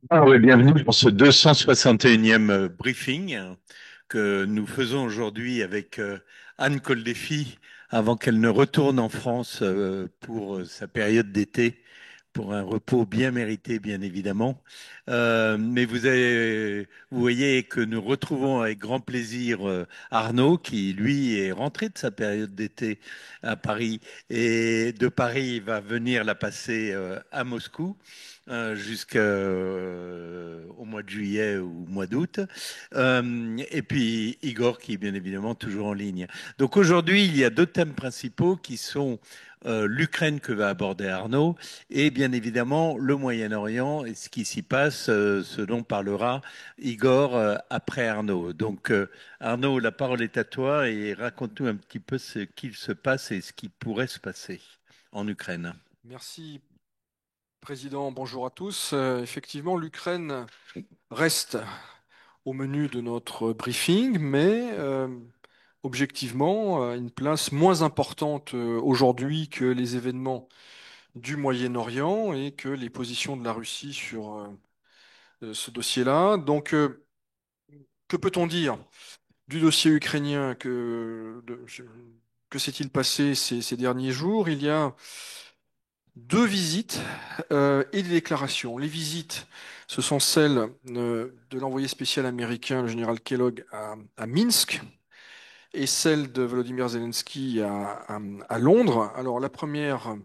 Ah oui, bienvenue pour ce 261e briefing que nous faisons aujourd'hui avec Anne Koldéfi avant qu'elle ne retourne en France pour sa période d'été, pour un repos bien mérité, bien évidemment. Mais vous voyez que nous retrouvons avec grand plaisir Arnaud, qui lui est rentré de sa période d'été à Paris et de Paris il va venir la passer à Moscou jusqu'au mois de juillet ou mois d'août. Et puis Igor qui est bien évidemment toujours en ligne. Donc aujourd'hui, il y a deux thèmes principaux qui sont l'Ukraine que va aborder Arnaud et bien évidemment le Moyen-Orient et ce qui s'y passe, ce dont parlera Igor après Arnaud. Donc Arnaud, la parole est à toi et raconte-nous un petit peu ce qu'il se passe et ce qui pourrait se passer en Ukraine. Merci, Président. Bonjour à tous. Effectivement, l'Ukraine reste au menu de notre briefing, mais objectivement, a une place moins importante aujourd'hui que les événements du Moyen-Orient et que les positions de la Russie sur ce dossier-là. Donc, que peut-on dire du dossier ukrainien? Que s'est-il passé ces derniers jours? Il y a deux visites et des déclarations. Les visites, ce sont celles de l'envoyé spécial américain, le général Kellogg, à Minsk, et celle de Volodymyr Zelensky à Londres. Alors la première,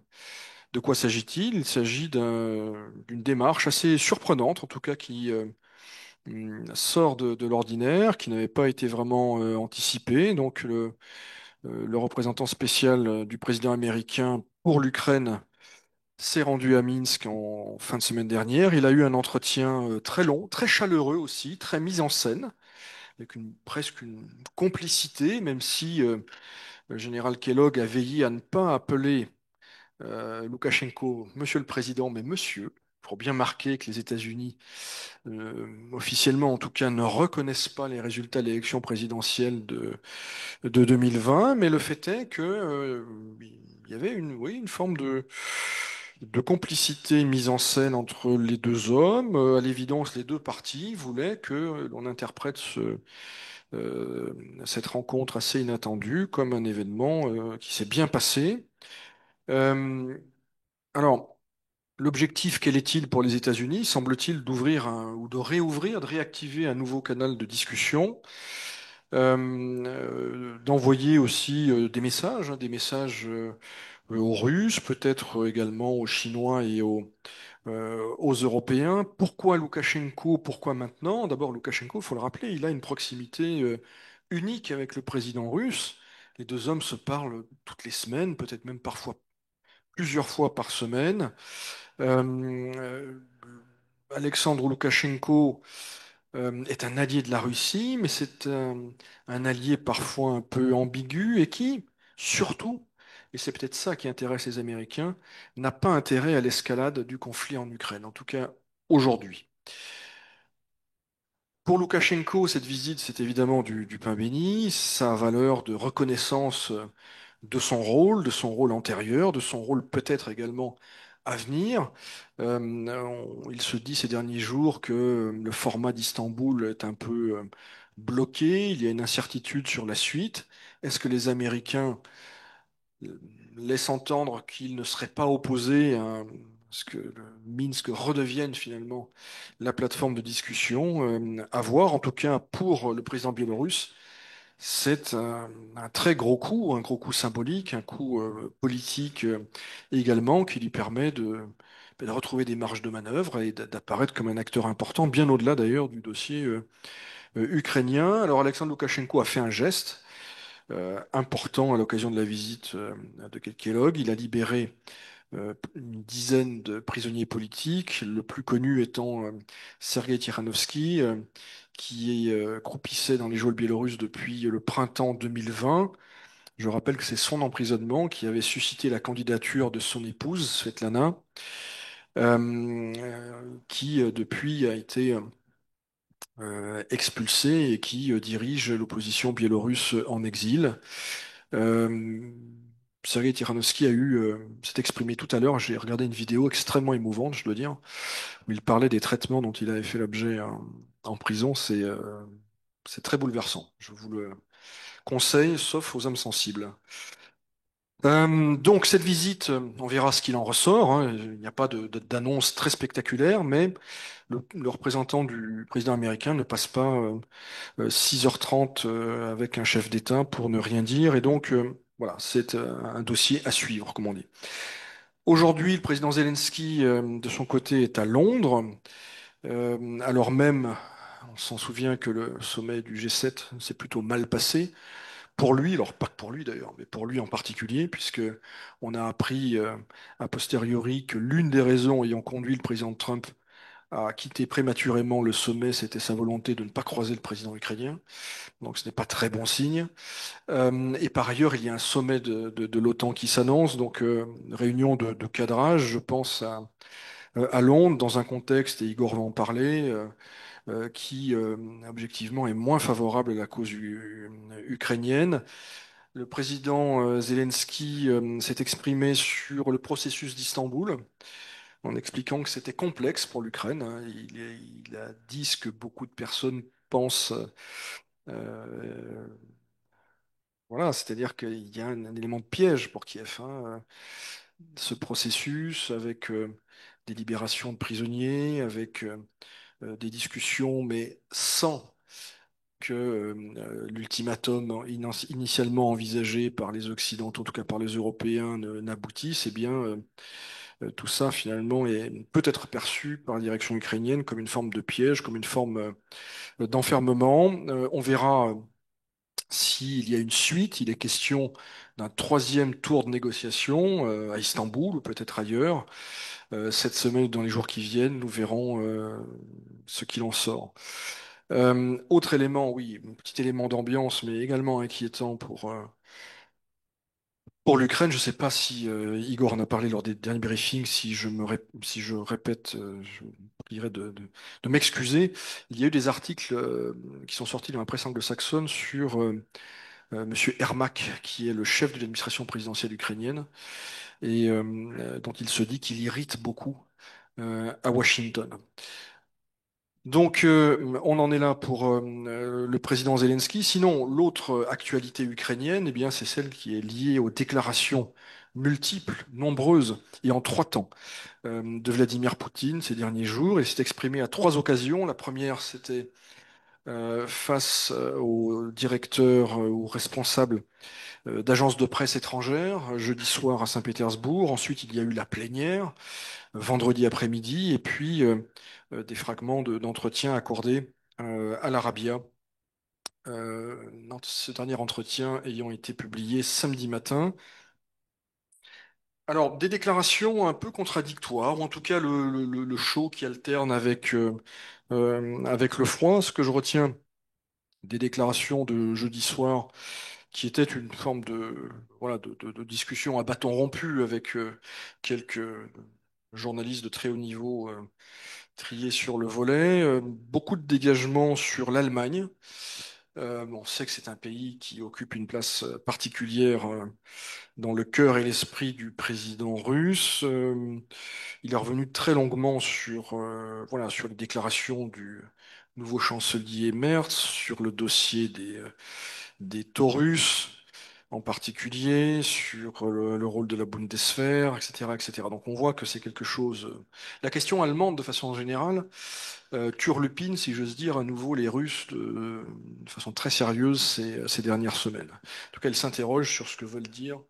de quoi s'agit-il? Il s'agit d'une démarche assez surprenante, en tout cas qui sort de l'ordinaire, qui n'avait pas été vraiment anticipée. Donc le représentant spécial du président américain pour l'Ukraine s'est rendu à Minsk en fin de semaine dernière. Il a eu un entretien très long, très chaleureux aussi, très mis en scène, avec presque une complicité, même si le général Kellogg a veillé à ne pas appeler Loukachenko Monsieur le Président, mais Monsieur, pour bien marquer que les États-Unis, officiellement en tout cas, ne reconnaissent pas les résultats de l'élection présidentielle de 2020. Mais le fait est que il y avait oui, une forme de complicité mise en scène entre les deux hommes. À l'évidence, les deux parties voulaient que l'on interprète euh, cette rencontre assez inattendue comme un événement qui s'est bien passé. Euh, alors, l'objectif, quel est-il pour les États-Unis? Semble-t-il ou de réouvrir, de réactiver un nouveau canal de discussion, d'envoyer aussi des messages, des messages aux Russes, peut-être également aux Chinois et aux Européens. Pourquoi Loukachenko? Pourquoi maintenant? D'abord, Loukachenko, il faut le rappeler, il a une proximité unique avec le président russe. Les deux hommes se parlent toutes les semaines, peut-être même parfois plusieurs fois par semaine. Euh, euh, Alexandre Loukachenko est un allié de la Russie, mais c'est un allié parfois un peu ambigu et qui, surtout, et c'est peut-être ça qui intéresse les Américains, n'a pas intérêt à l'escalade du conflit en Ukraine, en tout cas aujourd'hui. Pour Loukachenko, cette visite, c'est évidemment du pain béni, ça a valeur de reconnaissance de son rôle antérieur, de son rôle peut-être également à venir. Il se dit ces derniers jours que le format d'Istanbul est un peu bloqué, il y a une incertitude sur la suite. Est-ce que les Américains laissent entendre qu'ils ne seraient pas opposés à ce que le Minsk redevienne finalement la plateforme de discussion? À voir, en tout cas pour le président biélorusse. C'est un très gros coup symbolique, un coup politique également, qui lui permet de retrouver des marges de manœuvre et d'apparaître comme un acteur important, bien au-delà d'ailleurs du dossier ukrainien. Alors Alexandre Loukachenko a fait un geste important à l'occasion de la visite de Kellogg. Il a libéré une dizaine de prisonniers politiques, le plus connu étant Sergei Tikhanovsky, qui croupissait dans les geôles biélorusses depuis le printemps 2020. Je rappelle que c'est son emprisonnement qui avait suscité la candidature de son épouse, Svetlana, qui depuis a été expulsée et qui dirige l'opposition biélorusse en exil. Euh, Sergei Tiranovski s'est exprimé tout à l'heure. J'ai regardé une vidéo extrêmement émouvante, je dois dire, où il parlait des traitements dont il avait fait l'objet en prison. C'est très bouleversant. Je vous le conseille, sauf aux âmes sensibles. Donc cette visite, on verra ce qu'il en ressort, hein. Il n'y a pas d'annonce très spectaculaire, mais le représentant du président américain ne passe pas 6h30 avec un chef d'État pour ne rien dire. Et donc, voilà, c'est un dossier à suivre, comme on dit. Aujourd'hui, le président Zelensky, de son côté, est à Londres, alors même, on s'en souvient que le sommet du G7 s'est plutôt mal passé. Pour lui, alors pas que pour lui d'ailleurs, mais pour lui en particulier, puisque on a appris a posteriori que l'une des raisons ayant conduit le président Trump à quitter prématurément le sommet, c'était sa volonté de ne pas croiser le président ukrainien. Donc ce n'est pas très bon signe. Et par ailleurs, il y a un sommet de l'OTAN qui s'annonce, donc réunion de cadrage, je pense à Londres, dans un contexte, et Igor va en parler, qui objectivement est moins favorable à la cause ukrainienne. Le président Zelensky s'est exprimé sur le processus d'Istanbul en expliquant que c'était complexe pour l'Ukraine, hein. Il a dit ce que beaucoup de personnes pensent. euh, voilà, c'est-à-dire qu'il y a un élément de piège pour Kiev, hein. Ce processus avec des libérations de prisonniers, avec des discussions, mais sans que l'ultimatum initialement envisagé par les Occidentaux, en tout cas par les Européens, n'aboutisse, eh bien, tout ça finalement peut être perçu par la direction ukrainienne comme une forme de piège, comme une forme d'enfermement. On verra s'il y a une suite. Il est question d'un troisième tour de négociation à Istanbul ou peut-être ailleurs. Cette semaine ou dans les jours qui viennent, nous verrons ce qu'il en sort. Autre élément, oui, un petit élément d'ambiance, mais également inquiétant pour l'Ukraine. Je ne sais pas si Igor en a parlé lors des derniers briefings. Si je répète, je vous prierai de m'excuser. Il y a eu des articles qui sont sortis dans la presse anglo-saxonne sur Monsieur Ermak, qui est le chef de l'administration présidentielle ukrainienne, et dont il se dit qu'il irrite beaucoup à Washington. Donc, on en est là pour le président Zelensky. Sinon, l'autre actualité ukrainienne, eh bien, c'est celle qui est liée aux déclarations multiples, nombreuses et en trois temps de Vladimir Poutine ces derniers jours. Il s'est exprimé à trois occasions. La première, c'était face aux directeurs ou responsables d'agences de presse étrangères, jeudi soir à Saint-Pétersbourg. Ensuite, il y a eu la plénière, vendredi après-midi, et puis des fragments d'entretien accordés à l'Arabia. Ce dernier entretien ayant été publié samedi matin. Alors, des déclarations un peu contradictoires, ou en tout cas le chaud qui alterne avec le froid. Ce que je retiens des déclarations de jeudi soir, qui était une forme voilà, de discussion à bâton rompu avec quelques journalistes de très haut niveau triés sur le volet, beaucoup de dégagements sur l'Allemagne. On sait que c'est un pays qui occupe une place particulière dans le cœur et l'esprit du président russe. Il est revenu très longuement voilà, sur les déclarations du nouveau chancelier Merz, sur le dossier des Taurus en particulier, sur le rôle de la Bundeswehr, etc., etc. Donc on voit que c'est quelque chose. La question allemande, de façon générale, turlupine, si j'ose dire, à nouveau les Russes de façon très sérieuse ces dernières semaines. En tout cas, elle s'interroge sur ce que veulent dire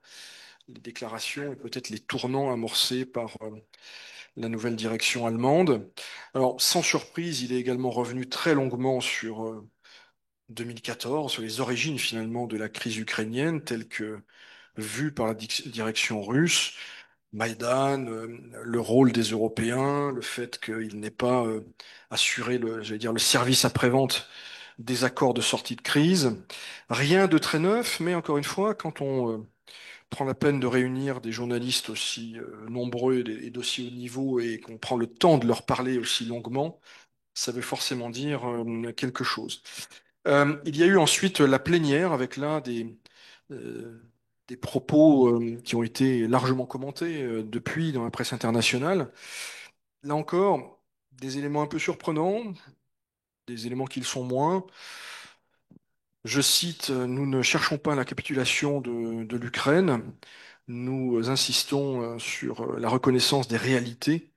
les déclarations et peut-être les tournants amorcés par la nouvelle direction allemande. Alors, sans surprise, il est également revenu très longuement sur 2014, sur les origines finalement de la crise ukrainienne, telle que vue par la direction russe. Maïdan, le rôle des Européens, le fait qu'ils n'aient pas assuré j'allais dire, le service après-vente des accords de sortie de crise. Rien de très neuf, mais encore une fois, quand on prend la peine de réunir des journalistes aussi nombreux et d'aussi haut niveau et qu'on prend le temps de leur parler aussi longuement, ça veut forcément dire quelque chose. Il y a eu ensuite la plénière avec là euh, des propos qui ont été largement commentés depuis dans la presse internationale. Là encore, des éléments un peu surprenants, des éléments qui le sont moins. Je cite, nous ne cherchons pas la capitulation de l'Ukraine, nous insistons sur la reconnaissance des réalités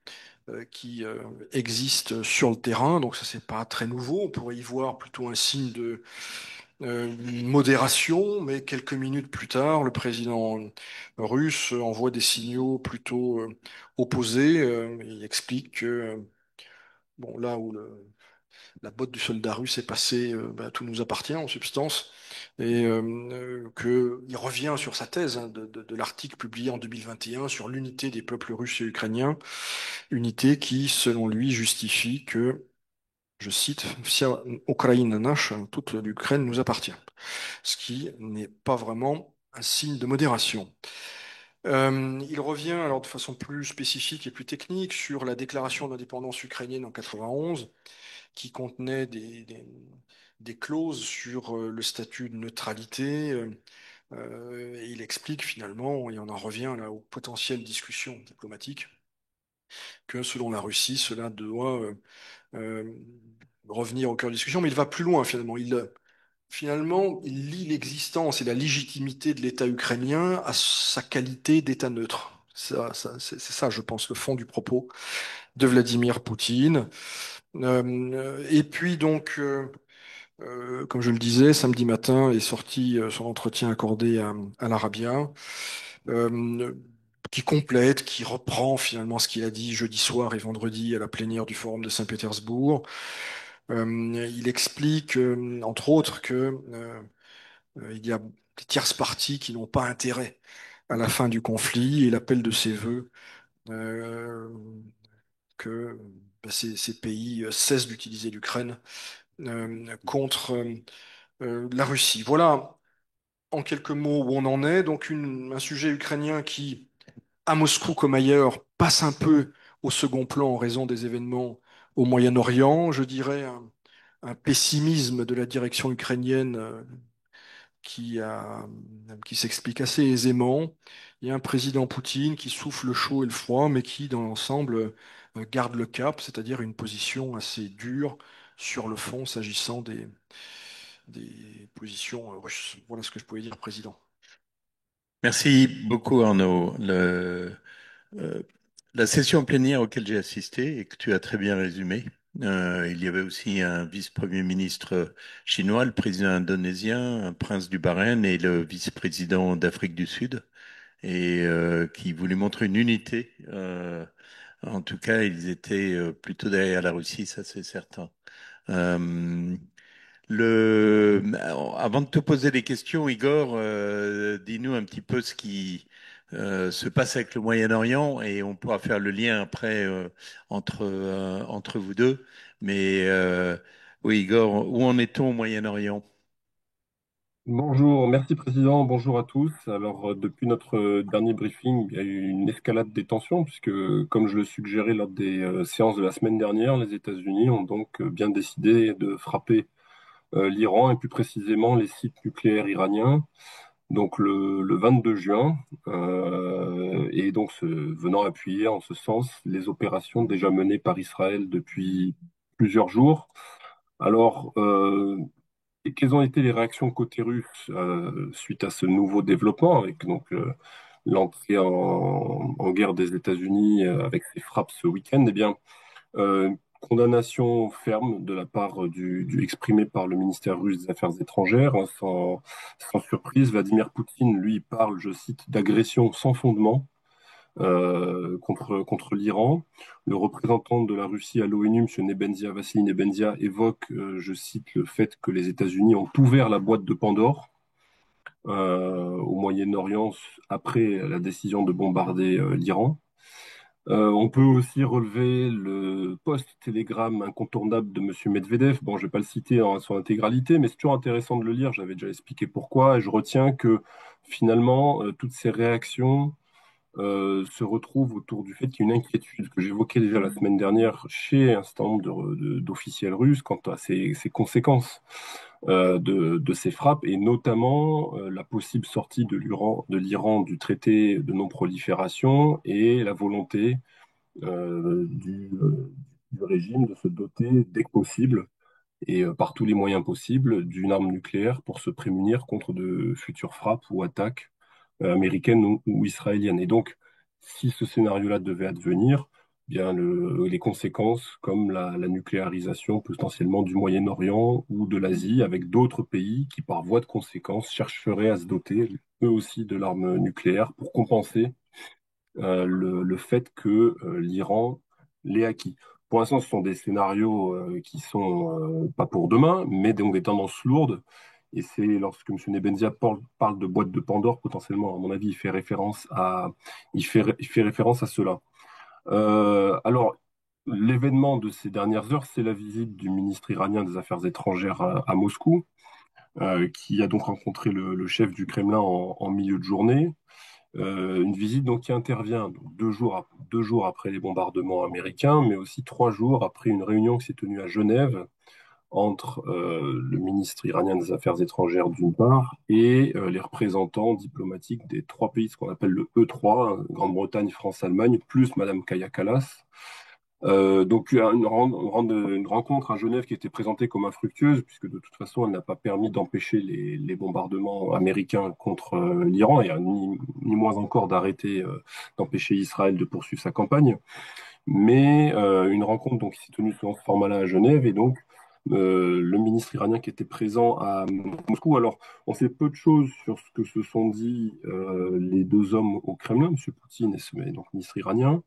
qui existent sur le terrain, donc ça c'est pas très nouveau, on pourrait y voir plutôt un signe de modération, mais quelques minutes plus tard, le président russe envoie des signaux plutôt opposés. Il explique que bon, là où la botte du soldat russe est passée, bah, tout nous appartient en substance, et qu'il revient sur sa thèse hein, de l'article publié en 2021 sur l'unité des peuples russes et ukrainiens, unité qui, selon lui, justifie que, je cite, Vsia Ukraine nash, toute l'Ukraine nous appartient, ce qui n'est pas vraiment un signe de modération. Il revient alors de façon plus spécifique et plus technique sur la déclaration d'indépendance ukrainienne en 91, qui contenait des clauses sur le statut de neutralité. Et il explique finalement, et on en revient là aux potentielles discussions diplomatiques, que selon la Russie, cela doit euh, revenir au cœur de la discussion, mais il va plus loin finalement. Finalement, il lie l'existence et la légitimité de l'État ukrainien à sa qualité d'État neutre. C'est ça, je pense, le fond du propos de Vladimir Poutine. Et puis donc, comme je le disais, samedi matin est sorti son entretien accordé à l'Arabia, euh, qui complète, qui reprend finalement ce qu'il a dit jeudi soir et vendredi à la plénière du Forum de Saint-Pétersbourg. Il explique, entre autres, que il y a des tierces parties qui n'ont pas intérêt à la fin du conflit et l'appel de ses vœux euh, que bah, ces pays cessent d'utiliser l'Ukraine contre la Russie. Voilà en quelques mots où on en est. Donc un sujet ukrainien qui, à Moscou comme ailleurs, passe un peu au second plan en raison des événements au Moyen-Orient. Je dirais un pessimisme de la direction ukrainienne qui qui s'explique assez aisément. Il y a un président Poutine qui souffle le chaud et le froid, mais qui, dans l'ensemble, garde le cap, c'est-à-dire une position assez dure sur le fond s'agissant des positions russes. Voilà ce que je pouvais dire, président. Merci beaucoup, Arnaud. Euh, la session plénière auquel j'ai assisté et que tu as très bien résumé, il y avait aussi un vice-premier ministre chinois, le président indonésien, un prince du Bahreïn et le vice-président d'Afrique du Sud, et qui voulaient montrer une unité. En tout cas, ils étaient plutôt derrière la Russie, ça c'est certain. Euh, Avant de te poser des questions, Igor, dis-nous un petit peu ce qui se passe avec le Moyen-Orient et on pourra faire le lien après entre vous deux. Mais oui, Igor, où en est-on au Moyen-Orient? Bonjour, merci Président, bonjour à tous. Alors, depuis notre dernier briefing, il y a eu une escalade des tensions, puisque, comme je le suggérais lors des séances de la semaine dernière, les États-Unis ont donc bien décidé de frapper l'Iran et plus précisément les sites nucléaires iraniens, donc le 22 juin, et donc venant appuyer en ce sens les opérations déjà menées par Israël depuis plusieurs jours. Alors, et quelles ont été les réactions côté russe suite à ce nouveau développement, avec donc l'entrée en guerre des États-Unis avec ces frappes ce week-end? Eh bien, condamnation ferme de la part exprimée par le ministère russe des Affaires étrangères, hein, sans surprise. Vladimir Poutine, lui, parle, je cite, d'agression sans fondement contre l'Iran. Le représentant de la Russie à l'ONU, M. Nebenzia, Vassili Nebenzia, évoque, je cite, le fait que les États-Unis ont ouvert la boîte de Pandore au Moyen-Orient après la décision de bombarder l'Iran. On peut aussi relever le post-télégramme incontournable de M. Medvedev. Bon, je ne vais pas le citer en son intégralité, mais c'est toujours intéressant de le lire. J'avais déjà expliqué pourquoi. Et je retiens que finalement, toutes ces réactions se retrouve autour du fait qu'il y a une inquiétude que j'évoquais déjà la semaine dernière chez un certain nombre d'officiels russes quant à ces conséquences de ces frappes, et notamment la possible sortie de l'Iran du traité de non-prolifération et la volonté du régime de se doter dès que possible et par tous les moyens possibles d'une arme nucléaire pour se prémunir contre de futures frappes ou attaques américaines ou israéliennes. Et donc, si ce scénario-là devait advenir, bien les conséquences comme la nucléarisation potentiellement du Moyen-Orient ou de l'Asie, avec d'autres pays qui, par voie de conséquence, chercheraient à se doter eux aussi de l'arme nucléaire pour compenser le fait que l'Iran l'ait acquis. Pour l'instant, ce sont des scénarios qui sont pas pour demain, mais donc des tendances lourdes. Et c'est lorsque M. Nebenzia parle de boîte de Pandore, potentiellement, à mon avis, il fait référence à cela. Alors, l'événement de ces dernières heures, c'est la visite du ministre iranien des Affaires étrangères à Moscou, qui a donc rencontré le chef du Kremlin en milieu de journée. Une visite donc qui intervient donc, 2 jours après les bombardements américains, mais aussi 3 jours après une réunion qui s'est tenue à Genève entre le ministre iranien des Affaires étrangères d'une part et les représentants diplomatiques des 3 pays, ce qu'on appelle le E3, Grande-Bretagne, France, Allemagne, plus Madame Kaya Kallas. Donc une rencontre à Genève qui était présentée comme infructueuse, puisque de toute façon, elle n'a pas permis d'empêcher les bombardements américains contre l'Iran, et ni moins encore d'empêcher Israël de poursuivre sa campagne. Mais une rencontre donc, qui s'est tenue selon ce format-là à Genève, et donc le ministre iranien qui était présent à Moscou. Alors, on sait peu de choses sur ce que se sont dit les 2 hommes au Kremlin, M. Poutine et donc ministre iranien.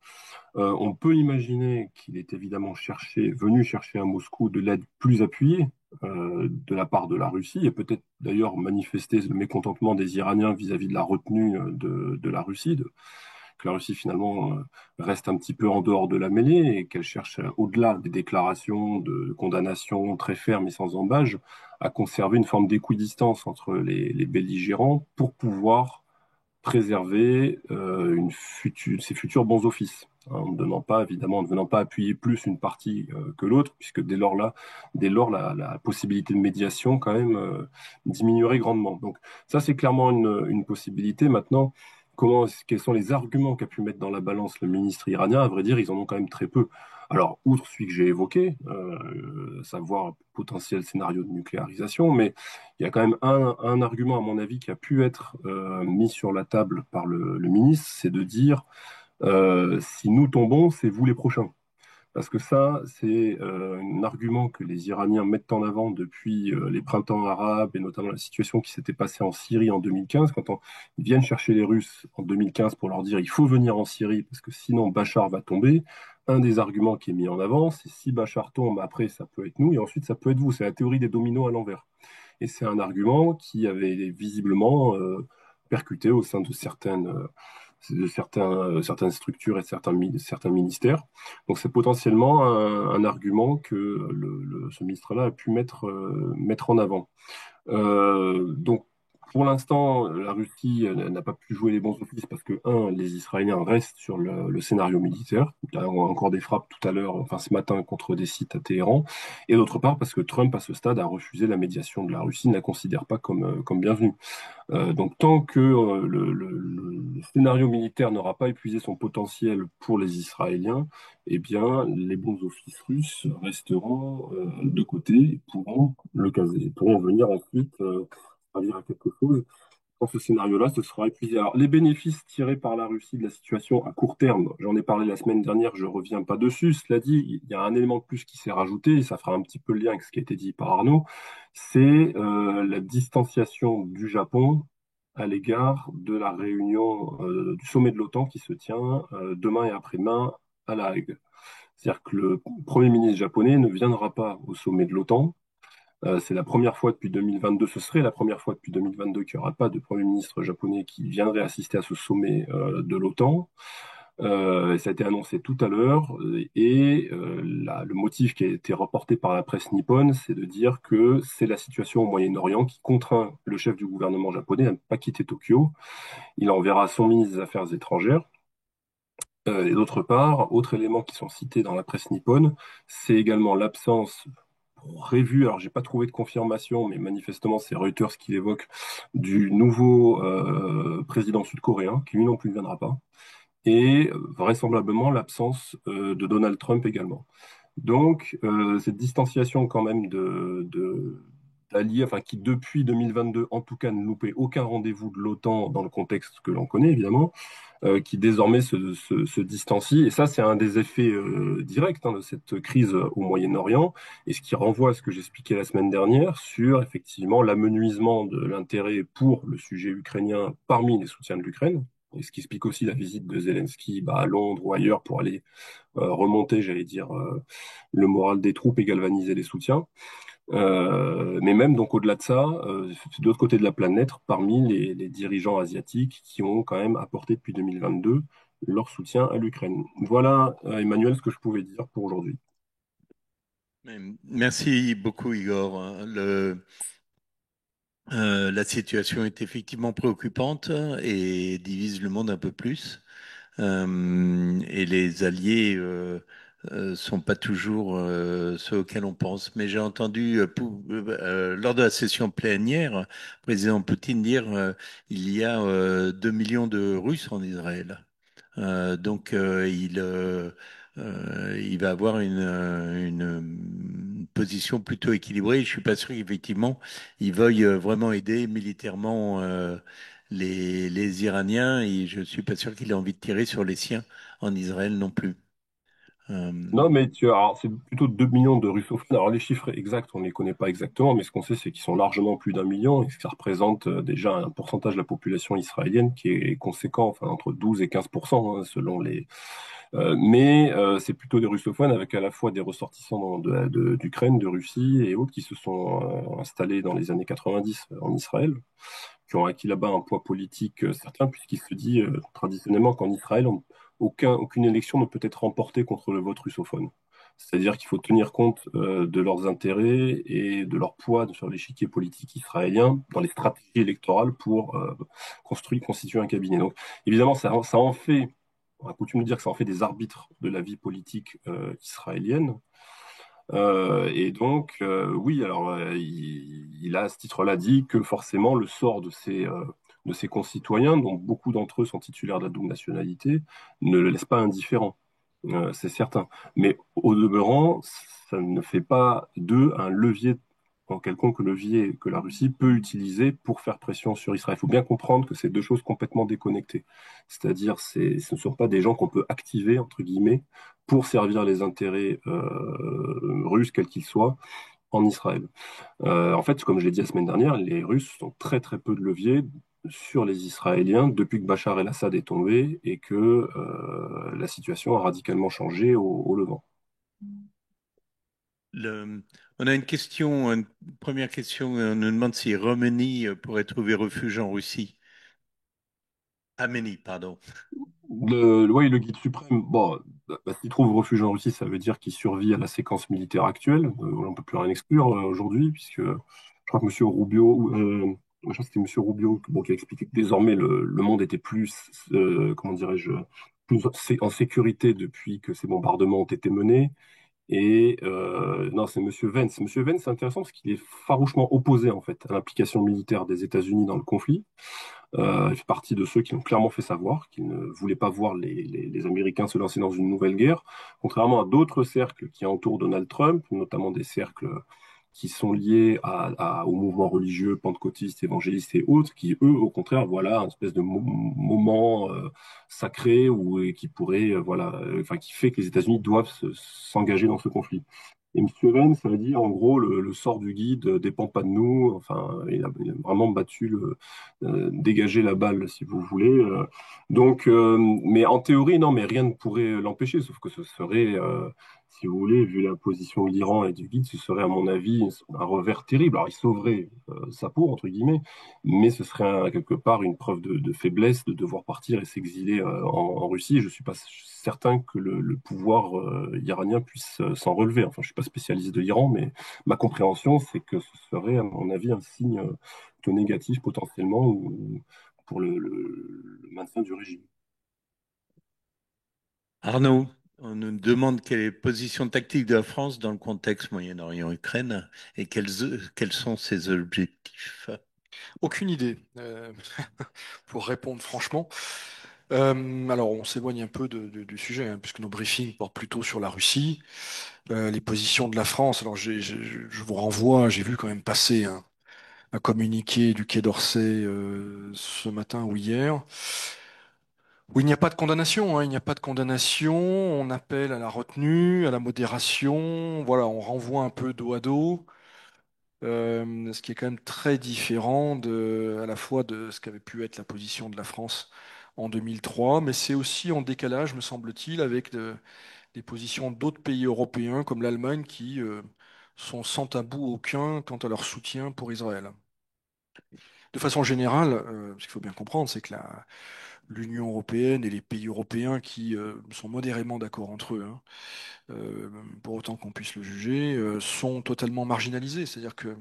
On peut imaginer qu'il est évidemment venu chercher à Moscou de l'aide plus appuyée de la part de la Russie, et peut-être d'ailleurs manifester le mécontentement des Iraniens vis-à-vis de la retenue de la Russie, que la Russie finalement reste un petit peu en dehors de la mêlée et qu'elle cherche, au-delà des déclarations de condamnation très fermes et sans embâge, à conserver une forme d'équidistance entre les belligérants pour pouvoir préserver ses futurs bons offices, hein, en ne donnant pas, évidemment, en ne venant pas appuyer plus une partie que l'autre, puisque dès lors la possibilité de médiation, quand même, diminuerait grandement. Donc, ça, c'est clairement une possibilité. Maintenant, quels sont les arguments qu'a pu mettre dans la balance le ministre iranien? À vrai dire, ils en ont quand même très peu. Alors, outre celui que j'ai évoqué, savoir potentiel scénario de nucléarisation, mais il y a quand même un argument, à mon avis, qui a pu être mis sur la table par le ministre, c'est de dire si nous tombons, c'est vous les prochains. Parce que ça, c'est un argument que les Iraniens mettent en avant depuis les printemps arabes et notamment la situation qui s'était passée en Syrie en 2015, ils viennent chercher les Russes en 2015 pour leur dire il faut venir en Syrie parce que sinon Bachar va tomber. Un des arguments qui est mis en avant, c'est si Bachar tombe, après ça peut être nous et ensuite ça peut être vous. C'est la théorie des dominos à l'envers. Et c'est un argument qui avait visiblement percuté au sein certaines structures et certains ministères. Donc c'est potentiellement un argument que ce ministre-là a pu mettre en avant. Donc, pour l'instant, la Russie n'a pas pu jouer les bons offices parce que, les Israéliens restent sur le scénario militaire. Il y a encore des frappes tout à l'heure, enfin ce matin, contre des sites à Téhéran. Et d'autre part, parce que Trump, à ce stade, a refusé la médiation de la Russie, ne la considère pas comme bienvenue. Donc, tant que le scénario militaire n'aura pas épuisé son potentiel pour les Israéliens, eh bien, les bons offices russes resteront de côté et pourront venir ensuite servir à quelque chose. Dans ce scénario-là, ce sera épuisé. Alors, les bénéfices tirés par la Russie de la situation à court terme, j'en ai parlé la semaine dernière, je ne reviens pas dessus. Cela dit, il y a un élément de plus qui s'est rajouté, et ça fera un petit peu le lien avec ce qui a été dit par Arnaud, c'est la distanciation du Japon à l'égard de la réunion du sommet de l'OTAN qui se tient demain et après-demain à La Haye. C'est-à-dire que le Premier ministre japonais ne viendra pas au sommet de l'OTAN. C'est la première fois depuis 2022, ce serait la première fois depuis 2022 qu'il n'y aura pas de Premier ministre japonais qui viendrait assister à ce sommet de l'OTAN. Ça a été annoncé tout à l'heure. Et le motif qui a été reporté par la presse nippone, c'est de dire que c'est la situation au Moyen-Orient qui contraint le chef du gouvernement japonais à ne pas quitter Tokyo. Il enverra son ministre des Affaires étrangères. Et d'autre part, autre élément qui sont cités dans la presse nippone, c'est également l'absence prévue, alors j'ai pas trouvé de confirmation, mais manifestement c'est Reuters qui l'évoque, du nouveau président sud-coréen, qui lui non plus ne viendra pas, et vraisemblablement l'absence de Donald Trump également. Donc, cette distanciation quand même d'alliés, enfin qui depuis 2022 en tout cas ne loupait aucun rendez-vous de l'OTAN dans le contexte que l'on connaît évidemment, qui désormais se distancie. Et ça, c'est un des effets directs de cette crise au Moyen-Orient, et ce qui renvoie à ce que j'expliquais la semaine dernière sur effectivement l'amenuisement de l'intérêt pour le sujet ukrainien parmi les soutiens de l'Ukraine. Et ce qui explique aussi la visite de Zelensky à Londres ou ailleurs pour aller remonter, j'allais dire, le moral des troupes et galvaniser les soutiens. Mais même donc au-delà de ça, de l'autre côté de la planète, parmi les dirigeants asiatiques qui ont quand même apporté depuis 2022 leur soutien à l'Ukraine. Voilà, Emmanuel, ce que je pouvais dire pour aujourd'hui. Merci beaucoup, Igor. La situation est effectivement préoccupante et divise le monde un peu plus. Et les alliés sont pas toujours ceux auxquels on pense. Mais j'ai entendu lors de la session plénière, le président Poutine dire il y a 2 millions de Russes en Israël. Donc il va avoir une position plutôt équilibrée. Je suis pas sûr qu'effectivement il veuille vraiment aider militairement les Iraniens et je suis pas sûr qu'il ait envie de tirer sur les siens en Israël non plus. Euh, Non, mais alors, c'est plutôt 2 millions de russophones. Alors, les chiffres exacts, on ne les connaît pas exactement, mais ce qu'on sait, c'est qu'ils sont largement plus d'un million et que ça représente déjà un pourcentage de la population israélienne qui est conséquent, enfin, entre 12 et 15%, hein, selon les. Mais c'est plutôt des russophones avec à la fois des ressortissants d'Ukraine, de Russie et autres qui se sont installés dans les années 90 en Israël, qui ont acquis là-bas un poids politique certain, puisqu'il se dit traditionnellement qu'en Israël, aucune élection ne peut être remportée contre le vote russophone. C'est-à-dire qu'il faut tenir compte de leurs intérêts et de leur poids sur l'échiquier politique israélien dans les stratégies électorales pour constituer un cabinet. Donc, évidemment, ça en fait, on a coutume de dire que ça en fait des arbitres de la vie politique israélienne. Et donc, oui, alors il a à ce titre-là dit que forcément le sort de ses concitoyens, dont beaucoup d'entre eux sont titulaires de la double nationalité, ne le laisse pas indifférent, c'est certain. Mais au demeurant, ça ne fait pas d'eux un levier, en quelconque levier que la Russie peut utiliser pour faire pression sur Israël. Il faut bien comprendre que c'est deux choses complètement déconnectées. C'est-à-dire, ce ne sont pas des gens qu'on peut activer, entre guillemets, pour servir les intérêts russes, quels qu'ils soient, en Israël. En fait, comme je l'ai dit la semaine dernière, les Russes ont très très peu de levier sur les Israéliens depuis que Bachar el-Assad est tombé et que la situation a radicalement changé au Levant. le- on a une première question. On nous demande si Roumanie pourrait trouver refuge en Russie. Arménie, pardon. Le guide suprême, bon, s'il trouve refuge en Russie, ça veut dire qu'il survit à la séquence militaire actuelle. On ne peut plus rien exclure aujourd'hui, puisque je crois que M. Rubio, je crois que c'était M. Rubio bon, qui a expliqué que désormais le monde était plus, comment dirais-je, plus en sécurité depuis que ces bombardements ont été menés. Et non, c'est Monsieur Vance. Monsieur Vance, c'est intéressant parce qu'il est farouchement opposé en fait à l'implication militaire des États-Unis dans le conflit. Il fait partie de ceux qui ont clairement fait savoir qu'ils ne voulaient pas voir les Américains se lancer dans une nouvelle guerre, contrairement à d'autres cercles qui entourent Donald Trump, notamment des cercles qui sont liés au mouvement religieux, pentecôtiste, évangéliste et autres, qui eux, au contraire, voilà, un espèce de moment sacré ou et qui pourrait, voilà, enfin, qui fait que les États-Unis doivent s'engager dans ce conflit. Et M. Vance, ça veut dire, en gros, le sort du guide dépend pas de nous. Enfin, il a vraiment battu dégager la balle, si vous voulez. Donc, mais en théorie, non, mais rien ne pourrait l'empêcher, sauf que ce serait, si vous voulez, vu la position de l'Iran et du guide, ce serait à mon avis un revers terrible. Alors il sauverait sa peau, entre guillemets, mais ce serait quelque part une preuve de faiblesse de devoir partir et s'exiler en Russie. Je suis pas certain que le pouvoir iranien puisse s'en relever. Enfin, je suis pas spécialiste de l'Iran, mais ma compréhension, c'est que ce serait, à mon avis, un signe plutôt négatif potentiellement pour le maintien du régime. Arnaud, on nous demande quelle est la position tactique de la France dans le contexte Moyen-Orient-Ukraine et quels sont ses objectifs. Aucune idée, pour répondre franchement. Alors, on s'éloigne un peu du sujet, hein, puisque nos briefings portent plutôt sur la Russie. Les positions de la France. Alors, je vous renvoie, j'ai vu quand même passer un communiqué du Quai d'Orsay ce matin ou hier, où il n'y a pas de condamnation, hein, il n'y a pas de condamnation. On appelle à la retenue, à la modération. Voilà, on renvoie un peu dos à dos. Ce qui est quand même très différent à la fois de ce qu'avait pu être la position de la France en 2003, mais c'est aussi en décalage, me semble-t-il, avec les positions d'autres pays européens comme l'Allemagne qui sont sans tabou aucun quant à leur soutien pour Israël. De façon générale, ce qu'il faut bien comprendre, c'est que l'Union européenne et les pays européens qui sont modérément d'accord entre eux, hein, euh, pour autant qu'on puisse le juger, sont totalement marginalisés. C'est-à-dire que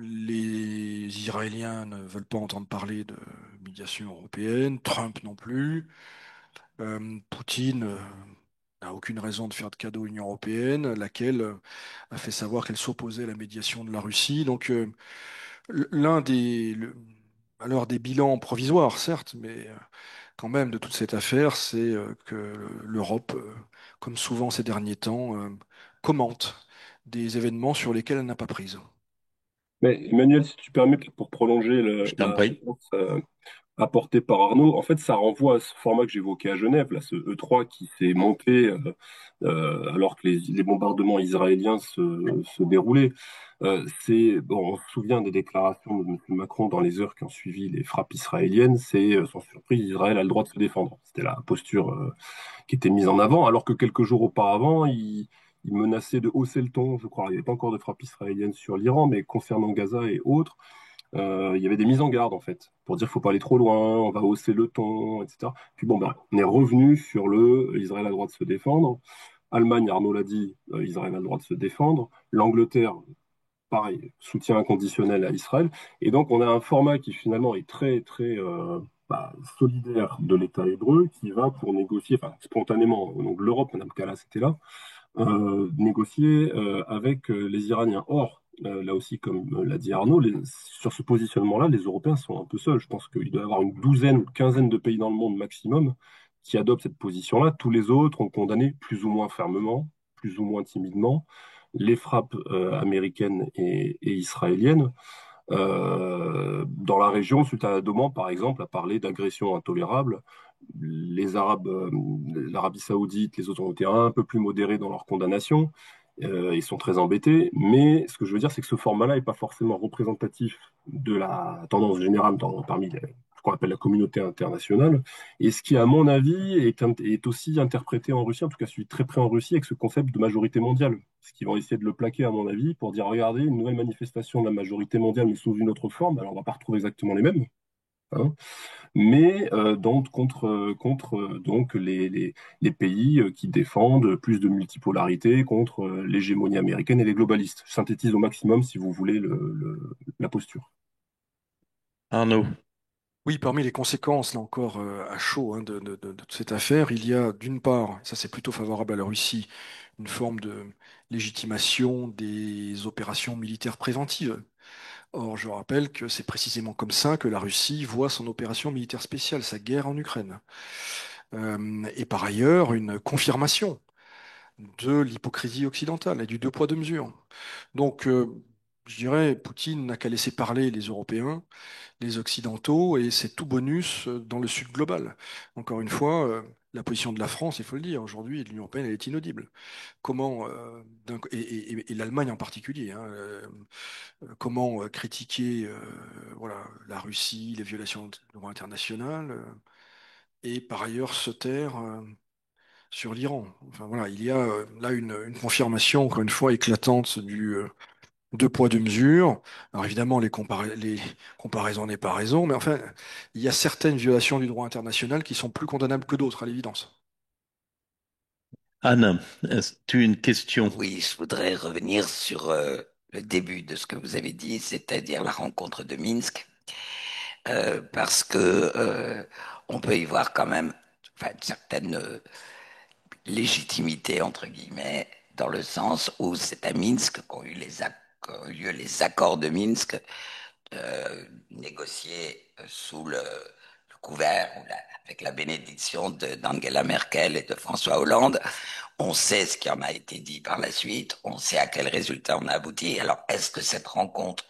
les Israéliens ne veulent pas entendre parler de médiation européenne, Trump non plus. Poutine n'a aucune raison de faire de cadeau à l'Union européenne, laquelle a fait savoir qu'elle s'opposait à la médiation de la Russie. Donc, l'un des, le- alors des bilans provisoires, certes, mais quand même de toute cette affaire, c'est que l'Europe, comme souvent ces derniers temps, commente des événements sur lesquels elle n'a pas prise. Mais Emmanuel, si tu permets, peut-être pour prolonger Je t'en la prie. réponse apporté par Arnaud, en fait, ça renvoie à ce format que j'évoquais à Genève, là, ce E3 qui s'est monté alors que les bombardements israéliens se déroulaient. Bon, on se souvient des déclarations de M. Macron dans les heures qui ont suivi les frappes israéliennes, c'est sans surprise, Israël a le droit de se défendre. C'était la posture qui était mise en avant, alors que quelques jours auparavant, il menaçait de hausser le ton, je crois. Il n'y avait pas encore de frappe israélienne sur l'Iran, mais concernant Gaza et autres, il y avait des mises en garde en fait, pour dire qu'il faut pas aller trop loin, on va hausser le ton, etc. Puis bon, ben, on est revenu sur le Israël a le droit de se défendre. Allemagne, Arnaud l'a dit, Israël a le droit de se défendre. L'Angleterre, pareil, soutien inconditionnel à Israël. Et donc on a un format qui finalement est très très solidaire de l'État hébreu, qui va pour négocier, enfin spontanément, donc l'Europe, Mme Kallas était là, négocier avec les Iraniens. Or, là aussi, comme l'a dit Arnaud, sur ce positionnement-là, les Européens sont un peu seuls. Je pense qu'il doit y avoir une douzaine ou une quinzaine de pays dans le monde maximum qui adoptent cette position-là. Tous les autres ont condamné plus ou moins fermement, plus ou moins timidement, les frappes américaines et israéliennes. Dans la région, Sultan Doman, par exemple, a parlé d'agression intolérable. Les Arabes, l'Arabie Saoudite, les autres ont été un peu plus modérés dans leur condamnation. Ils sont très embêtés. Mais ce que je veux dire, c'est que ce format-là n'est pas forcément représentatif de la tendance générale parmi ce qu'on appelle la communauté internationale. Et ce qui, à mon avis, est aussi interprété en Russie, en tout cas celui très près en Russie, avec ce concept de majorité mondiale. Ce qu'ils vont essayer de le plaquer, à mon avis, pour dire, regardez, une nouvelle manifestation de la majorité mondiale, mais sous une autre forme. Alors, on va pas retrouver exactement les mêmes, hein, mais donc contre les pays qui défendent plus de multipolarité contre l'hégémonie américaine et les globalistes. Je synthétise au maximum, si vous voulez, la posture. Arnaud. Oui, parmi les conséquences, là encore, à chaud, hein, de cette affaire, il y a d'une part, ça c'est plutôt favorable à la Russie, une forme de légitimation des opérations militaires préventives. Or, je rappelle que c'est précisément comme ça que la Russie voit son opération militaire spéciale, sa guerre en Ukraine. Et par ailleurs, une confirmation de l'hypocrisie occidentale et du deux poids, deux mesures. Donc, je dirais, Poutine n'a qu'à laisser parler les Européens, les Occidentaux, et c'est tout bonus dans le Sud global. Encore une fois, la position de la France, il faut le dire, aujourd'hui, et de l'Union européenne, elle est inaudible. Comment, et l'Allemagne en particulier, hein, comment critiquer voilà, la Russie, les violations du droit international, et par ailleurs se taire sur l'Iran. Enfin voilà, il y a là une confirmation, encore une fois, éclatante du deux poids, deux mesures. Alors évidemment, les comparaisons n'est pas raison, mais enfin, il y a certaines violations du droit international qui sont plus condamnables que d'autres, à l'évidence. Anne, as-tu une question? Oui, je voudrais revenir sur le début de ce que vous avez dit, c'est-à-dire la rencontre de Minsk, parce que on peut y voir quand même enfin, une certaine légitimité, entre guillemets, dans le sens où c'est à Minsk qu'ont eu lieu les accords de Minsk, négociés sous le couvert ou avec la bénédiction d'Angela Merkel et de François Hollande. On sait ce qui en a été dit par la suite, on sait à quel résultat on a abouti. Alors, est-ce que cette rencontre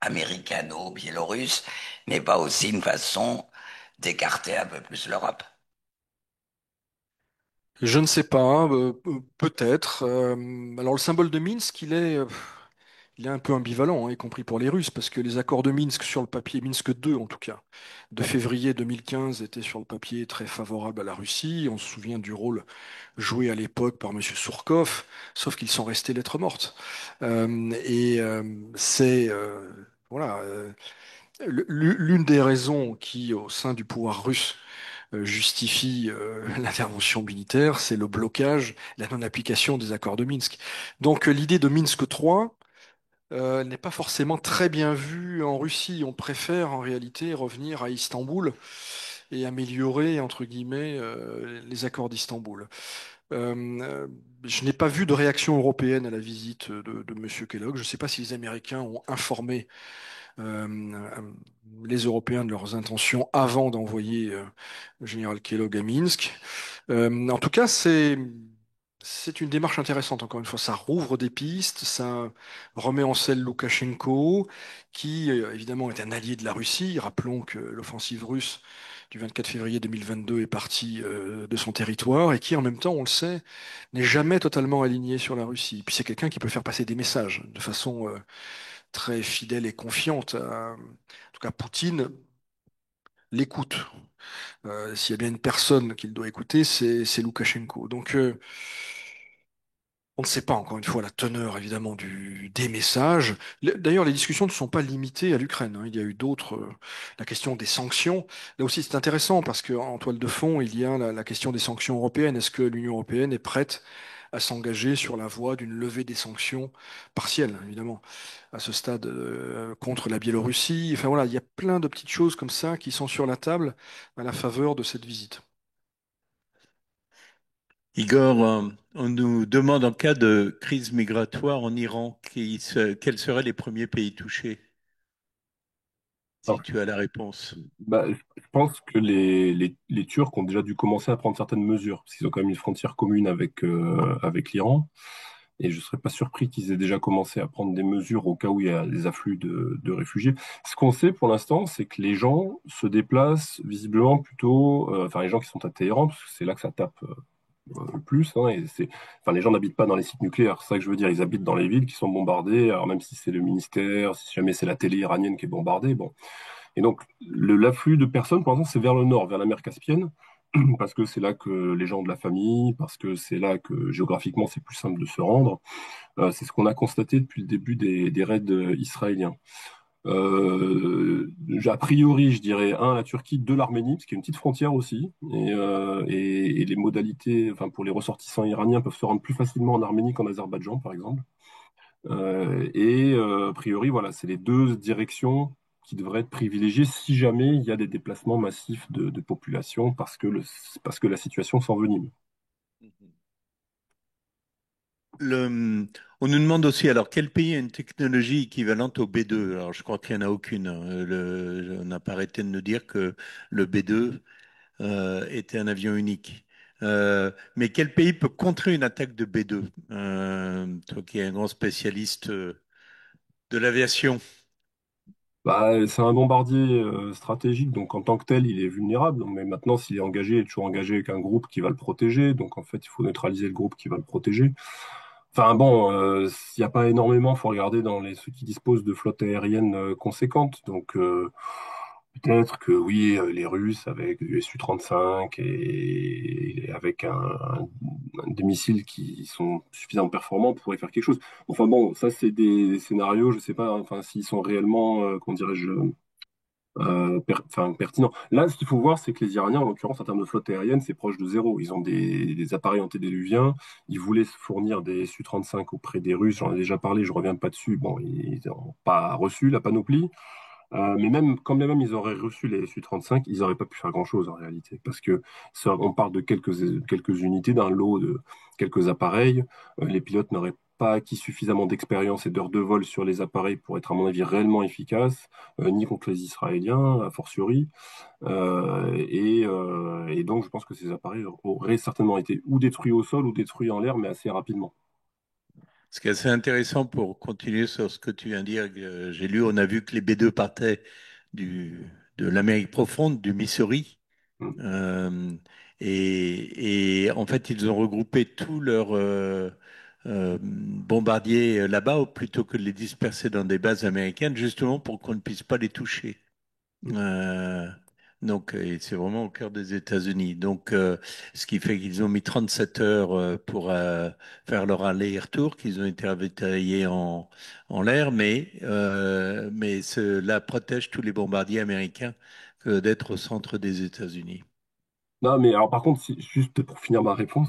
américano-biélorusse n'est pas aussi une façon d'écarter un peu plus l'Europe? Je ne sais pas, peut-être. Alors le symbole de Minsk, il est un peu ambivalent, hein, y compris pour les Russes, parce que les accords de Minsk sur le papier, Minsk 2 en tout cas, de février 2015 étaient sur le papier très favorables à la Russie. On se souvient du rôle joué à l'époque par Monsieur Surkov, sauf qu'ils sont restés lettres mortes. C'est voilà l'une des raisons qui, au sein du pouvoir russe, justifie l'intervention militaire, c'est le blocage, la non-application des accords de Minsk. Donc l'idée de Minsk 3 n'est pas forcément très bien vue en Russie. On préfère en réalité revenir à Istanbul et améliorer, entre guillemets, les accords d'Istanbul. Euh, je n'ai pas vu de réaction européenne à la visite de Monsieur Kellogg. Je ne sais pas si les Américains ont informé les Européens de leurs intentions avant d'envoyer le général Kellogg à Minsk. En tout cas, c'est une démarche intéressante. Encore une fois, ça rouvre des pistes, ça remet en selle Loukachenko, qui évidemment est un allié de la Russie. Rappelons que l'offensive russe du 24 février 2022 est partie de son territoire et qui, en même temps, on le sait, n'est jamais totalement aligné sur la Russie. Puis c'est quelqu'un qui peut faire passer des messages de façon très fidèle et confiante. En tout cas, Poutine l'écoute. S'il y a bien une personne qu'il doit écouter, c'est Loukachenko. Donc, on ne sait pas, encore une fois, la teneur, évidemment, des messages. D'ailleurs, les discussions ne sont pas limitées à l'Ukraine, hein. Il y a eu d'autres, la question des sanctions. Là aussi, c'est intéressant parce qu'en toile de fond, il y a la question des sanctions européennes. Est-ce que l'Union européenne est prête à s'engager sur la voie d'une levée des sanctions partielles, évidemment, à ce stade, contre la Biélorussie? Enfin voilà, il y a plein de petites choses comme ça qui sont sur la table à la faveur de cette visite. Igor, on nous demande en cas de crise migratoire en Iran, quels seraient les premiers pays touchés, si Alors, tu as la réponse. je pense que les Turcs ont déjà dû commencer à prendre certaines mesures, parce qu'ils ont quand même une frontière commune avec l'Iran. Et je ne serais pas surpris qu'ils aient déjà commencé à prendre des mesures au cas où il y a des afflux de réfugiés. Ce qu'on sait pour l'instant, c'est que les gens se déplacent visiblement plutôt, enfin les gens qui sont à Téhéran, parce que c'est là que ça tape le plus, hein, enfin les gens n'habitent pas dans les sites nucléaires, c'est ça que je veux dire, ils habitent dans les villes qui sont bombardées, alors même si c'est le ministère, si jamais c'est la télé iranienne qui est bombardée, bon. Et donc l'afflux de personnes, pour l'instant, c'est vers le nord, vers la mer Caspienne, parce que c'est là que les gens ont de la famille, parce que c'est là que géographiquement c'est plus simple de se rendre. C'est ce qu'on a constaté depuis le début des raids israéliens. A priori, je dirais, un, la Turquie, deux, l'Arménie, parce qu'il y a une petite frontière aussi, et les modalités, enfin, pour les ressortissants iraniens peuvent se rendre plus facilement en Arménie qu'en Azerbaïdjan, par exemple. A priori, voilà, c'est les deux directions qui devraient être privilégiées si jamais il y a des déplacements massifs de population parce que la situation s'envenime. On nous demande aussi, alors, quel pays a une technologie équivalente au B2? Alors, je crois qu'il n'y en a aucune, hein. On n'a pas arrêté de nous dire que le B2 était un avion unique. Mais quel pays peut contrer une attaque de B2? Toi qui es un grand spécialiste de l'aviation. C'est un bombardier stratégique, donc en tant que tel, il est vulnérable. Mais maintenant, s'il est engagé, il est toujours engagé avec un groupe qui va le protéger. Donc en fait, il faut neutraliser le groupe qui va le protéger. Enfin bon, s'il n'y a pas énormément, il faut regarder dans ceux qui disposent de flottes aériennes conséquentes. Donc Peut-être que oui, les Russes avec du Su-35 et avec des missiles qui sont suffisamment performants pourraient faire quelque chose. Enfin bon, ça c'est des scénarios, je sais pas, hein, enfin s'ils sont réellement, comment dirais-je, pertinents. Là, ce qu'il faut voir, c'est que les Iraniens, en l'occurrence, en termes de flotte aérienne, c'est proche de zéro. Ils ont des appareils antédiluviens. Ils voulaient se fournir des Su-35 auprès des Russes. J'en ai déjà parlé, je reviens pas dessus. Bon, ils n'ont pas reçu la panoplie. Mais même, quand bien même ils auraient reçu les Su-35, ils n'auraient pas pu faire grand-chose en réalité, parce que on parle de quelques unités d'un lot de quelques appareils. Les pilotes n'auraient pas acquis suffisamment d'expérience et d'heures de vol sur les appareils pour être, à mon avis, réellement efficaces, ni contre les Israéliens, a fortiori. Et donc, je pense que ces appareils auraient certainement été ou détruits au sol ou détruits en l'air, mais assez rapidement. Ce qui est assez intéressant pour continuer sur ce que tu viens de dire, j'ai lu, on a vu que les B-2 partaient du, de l'Amérique profonde, du Missouri. Mm. Euh, et en fait, ils ont regroupé tous leurs bombardiers là-bas plutôt que de les disperser dans des bases américaines, justement pour qu'on ne puisse pas les toucher. Euh, donc, et c'est vraiment au cœur des États-Unis. Donc, ce qui fait qu'ils ont mis 37 heures pour faire leur aller-retour, qu'ils ont été ravitaillés en l'air, mais cela protège tous les bombardiers américains que d'être au centre des États-Unis. Non, mais alors par contre, juste pour finir ma réponse,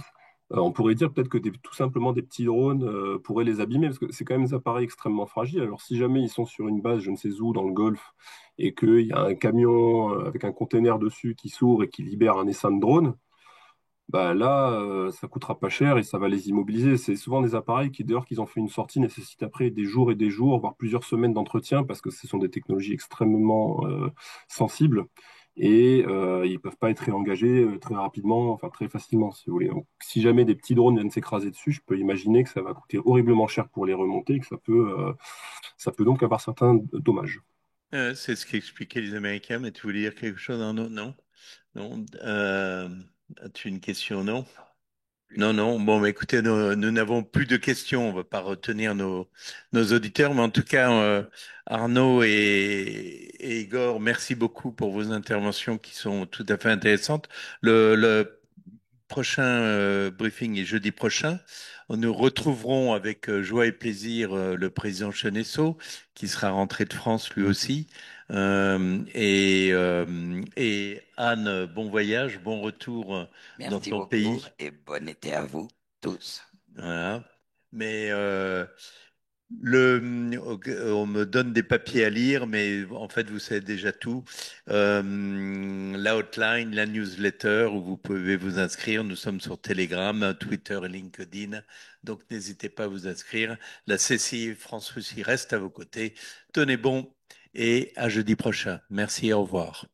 on pourrait dire peut-être que tout simplement des petits drones pourraient les abîmer, parce que c'est quand même des appareils extrêmement fragiles. Alors si jamais ils sont sur une base, je ne sais où, dans le Golfe, et qu'il y a un camion avec un container dessus qui s'ouvre et qui libère un essaim de drone, bah là, ça coûtera pas cher et ça va les immobiliser. C'est souvent des appareils qui, dès lors qu'ils ont fait une sortie, nécessitent après des jours et des jours, voire plusieurs semaines d'entretien, parce que ce sont des technologies extrêmement sensibles et ils peuvent pas être réengagés très rapidement, enfin très facilement, si vous voulez. Donc, si jamais des petits drones viennent s'écraser dessus, je peux imaginer que ça va coûter horriblement cher pour les remonter et que ça peut donc avoir certains dommages. C'est ce qu'expliquaient les Américains, mais tu voulais dire quelque chose? Non, non, non. Non. As-tu une question? Non? Non, non. Bon, bah, écoutez, nous n'avons plus de questions. On va pas retenir nos auditeurs, mais en tout cas, Arnaud et Igor, merci beaucoup pour vos interventions qui sont tout à fait intéressantes. Le prochain briefing est jeudi prochain. Nous retrouverons avec joie et plaisir le président Chenesso, qui sera rentré de France lui aussi. Et Anne, bon voyage, bon retour dans Merci ton beaucoup pays. et bon été à vous tous. Voilà. Mais le, on me donne des papiers à lire, mais en fait, vous savez déjà tout. La hotline, la newsletter, où vous pouvez vous inscrire. Nous sommes sur Telegram, Twitter et LinkedIn. Donc, n'hésitez pas à vous inscrire. La CCI France-Russie reste à vos côtés. Tenez bon et à jeudi prochain. Merci et au revoir.